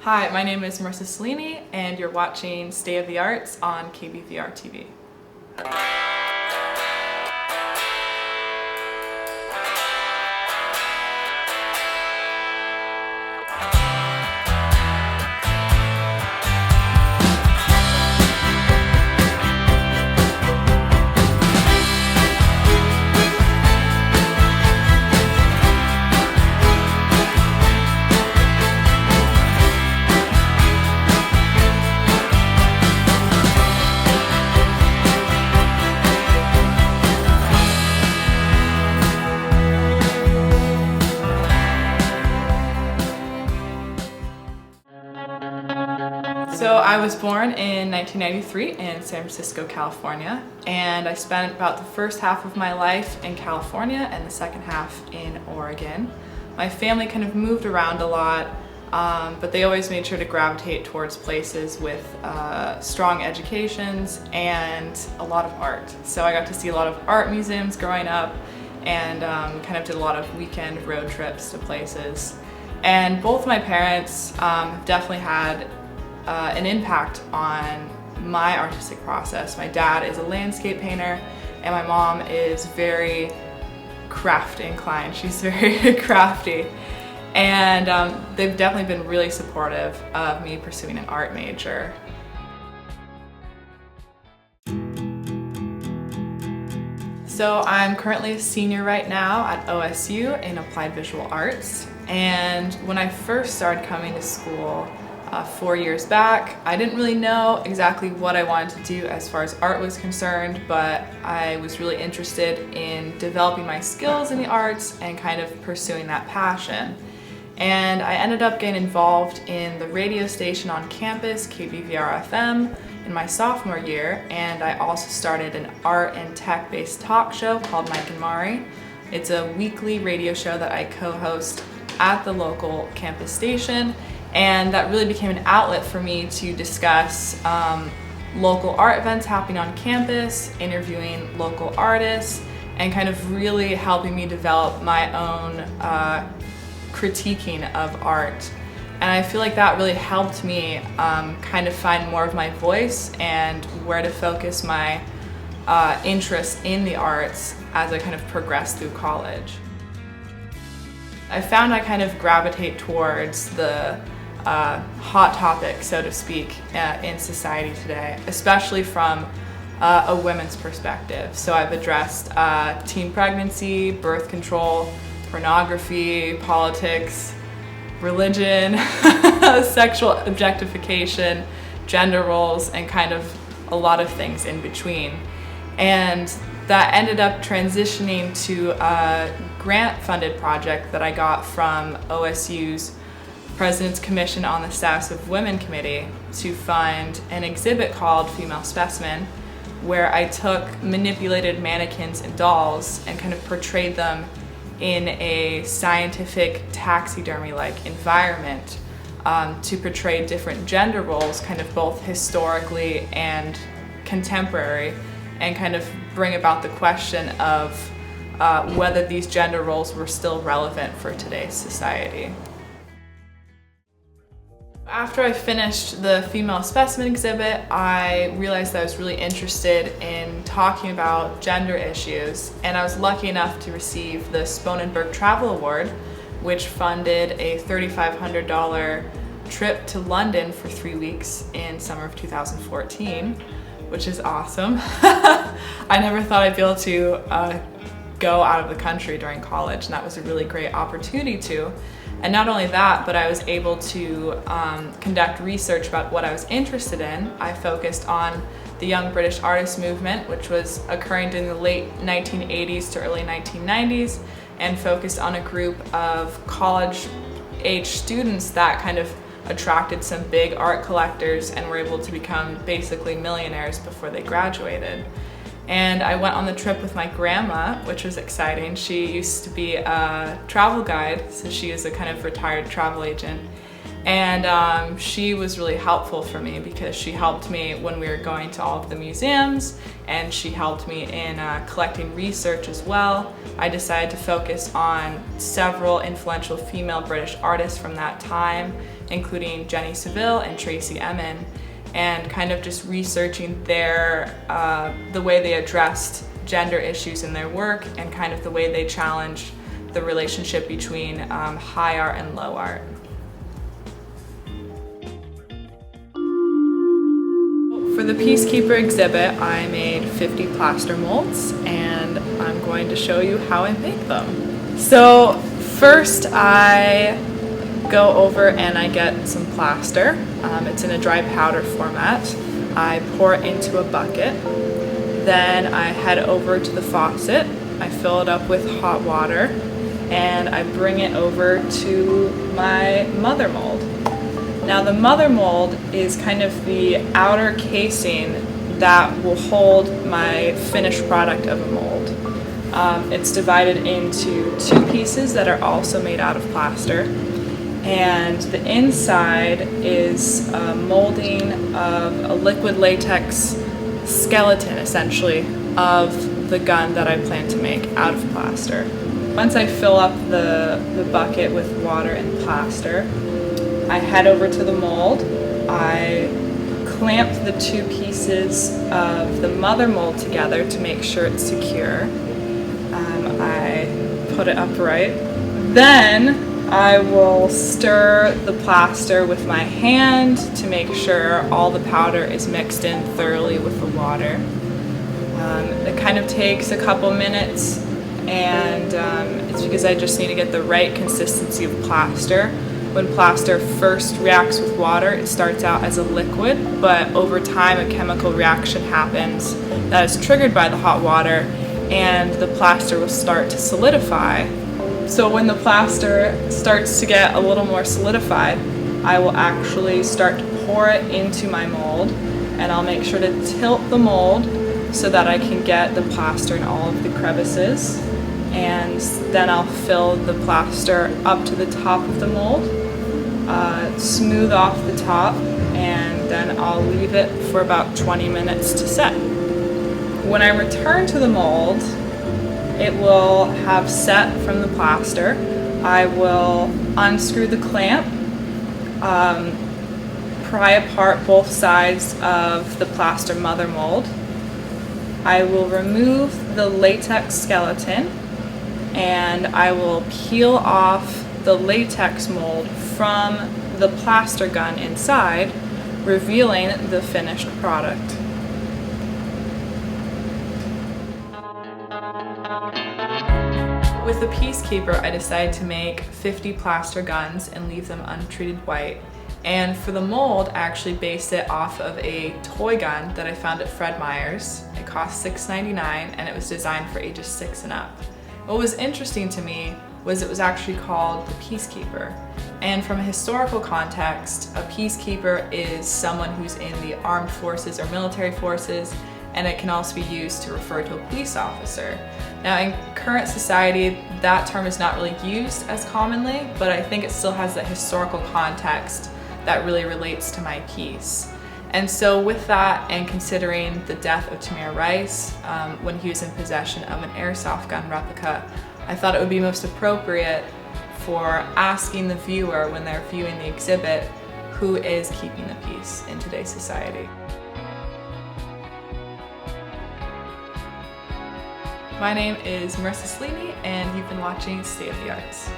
Hi, my name is Marissa Solini, and you're watching State of the Arts on KBVR TV. So I was born in 1993 in San Francisco, California, and I spent about the first half of my life in California and the second half in Oregon. My family kind of moved around a lot, but they always made sure to gravitate towards places with strong educations and a lot of art. So I got to see a lot of art museums growing up and kind of did a lot of weekend road trips to places. And both my parents have definitely had an impact on my artistic process. My dad is a landscape painter and my mom is very crafty inclined. She's very crafty, and they've definitely been really supportive of me pursuing an art major. So I'm currently a senior right now at OSU in Applied Visual Arts, and when I first started coming to school 4 years back, I didn't really know exactly what I wanted to do as far as art was concerned, but I was really interested in developing my skills in the arts and kind of pursuing that passion. And I ended up getting involved in the radio station on campus, KBVR FM, in my sophomore year, and I also started an art and tech-based talk show called Mike and Mari. It's a weekly radio show that I co-host at the local campus station, and that really became an outlet for me to discuss local art events happening on campus, interviewing local artists, and kind of really helping me develop my own critiquing of art. And I feel like that really helped me kind of find more of my voice and where to focus my interest in the arts as I kind of progressed through college. I found I kind of gravitate towards the hot topic, so to speak, in society today, especially from a women's perspective. So I've addressed teen pregnancy, birth control, pornography, politics, religion, sexual objectification, gender roles, and kind of a lot of things in between. And that ended up transitioning to a grant-funded project that I got from OSU's President's Commission on the Status of Women Committee to fund an exhibit called Female Specimen, where I took manipulated mannequins and dolls and kind of portrayed them in a scientific taxidermy-like environment to portray different gender roles, kind of both historically and contemporary, and kind of bring about the question of whether these gender roles were still relevant for today's society. After I finished the Female Specimen exhibit, I realized that I was really interested in talking about gender issues, and I was lucky enough to receive the Sponenberg Travel Award, which funded a $3,500 trip to London for 3 weeks in summer of 2014, which is awesome. I never thought I'd be able to go out of the country during college, and that was a really great opportunity to. And not only that, but I was able to conduct research about what I was interested in. I focused on the Young British Artist movement, which was occurring during the late 1980s to early 1990s, and focused on a group of college-age students that kind of attracted some big art collectors and were able to become basically millionaires before they graduated. And I went on the trip with my grandma, which was exciting. She used to be a travel guide, so she is a kind of retired travel agent. And she was really helpful for me because she helped me when we were going to all of the museums, and she helped me in collecting research as well. I decided to focus on several influential female British artists from that time including Jenny Seville and Tracy Emin, and kind of just researching the way they addressed gender issues in their work and kind of the way they challenged the relationship between high art and low art. For the Peacekeeper exhibit, I made 50 plaster molds, and I'm going to show you how I make them. So first I go over and I get some plaster. It's in a dry powder format. I pour it into a bucket. Then I head over to the faucet. I fill it up with hot water, and I bring it over to my mother mold. Now the mother mold is kind of the outer casing that will hold my finished product of a mold. It's divided into two pieces that are also made out of plaster, and the inside is a molding of a liquid latex skeleton, essentially, of the gun that I plan to make out of plaster. Once I fill up the bucket with water and plaster, I head over to the mold. I clamp the two pieces of the mother mold together to make sure it's secure. I put it upright. Then I will stir the plaster with my hand to make sure all the powder is mixed in thoroughly with the water. It kind of takes a couple minutes, and it's because I just need to get the right consistency of plaster. When plaster first reacts with water, it starts out as a liquid, but over time a chemical reaction happens that is triggered by the hot water, and the plaster will start to solidify. So when the plaster starts to get a little more solidified, I will actually start to pour it into my mold, and I'll make sure to tilt the mold so that I can get the plaster in all of the crevices. And then I'll fill the plaster up to the top of the mold, smooth off the top, and then I'll leave it for about 20 minutes to set. When I return to the mold, it will have set from the plaster. I will unscrew the clamp, pry apart both sides of the plaster mother mold. I will remove the latex skeleton, and I will peel off the latex mold from the plaster gun inside, revealing the finished product. With the Peacekeeper, I decided to make 50 plaster guns and leave them untreated white. And for the mold, I actually based it off of a toy gun that I found at Fred Meyer's. It cost $6.99, and it was designed for ages 6 and up. What was interesting to me was it was actually called the Peacekeeper. And from a historical context, a peacekeeper is someone who's in the armed forces or military forces, and it can also be used to refer to a police officer. Now in current society, that term is not really used as commonly, but I think it still has that historical context that really relates to my piece. And so with that, and considering the death of Tamir Rice when he was in possession of an airsoft gun replica, I thought it would be most appropriate for asking the viewer when they're viewing the exhibit, who is keeping the peace in today's society. My name is Marissa Solini, and you've been watching State of the Arts.